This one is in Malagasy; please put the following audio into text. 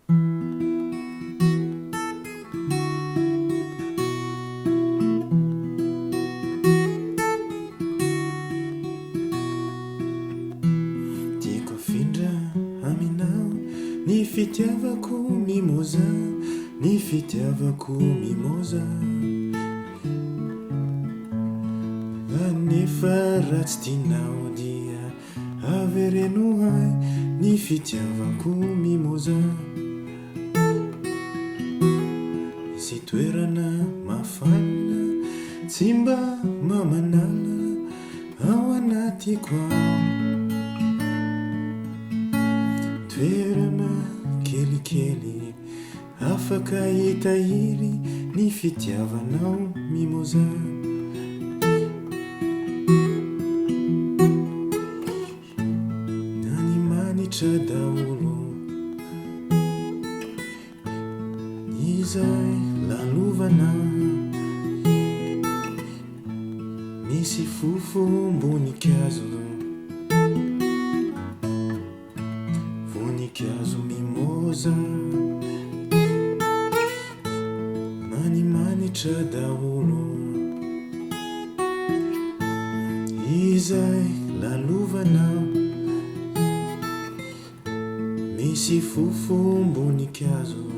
Tiako afindra aminao ny fitiavako mimoza, ny fitiavako mimoza. Nefa raha tsy tianao dia avereno ahy ny fitiavako mimoza. Sy toerana mafana tsy mba mamanala ao anatiko ao, toerana kelikely afaka hitahiry ny fitiavanao mimoza. Daholo izay lalovana, misy fofom-boninkazo, voninkazo mimoza, manimanitra daholo izay lalovana, misy fofom-boninkazo.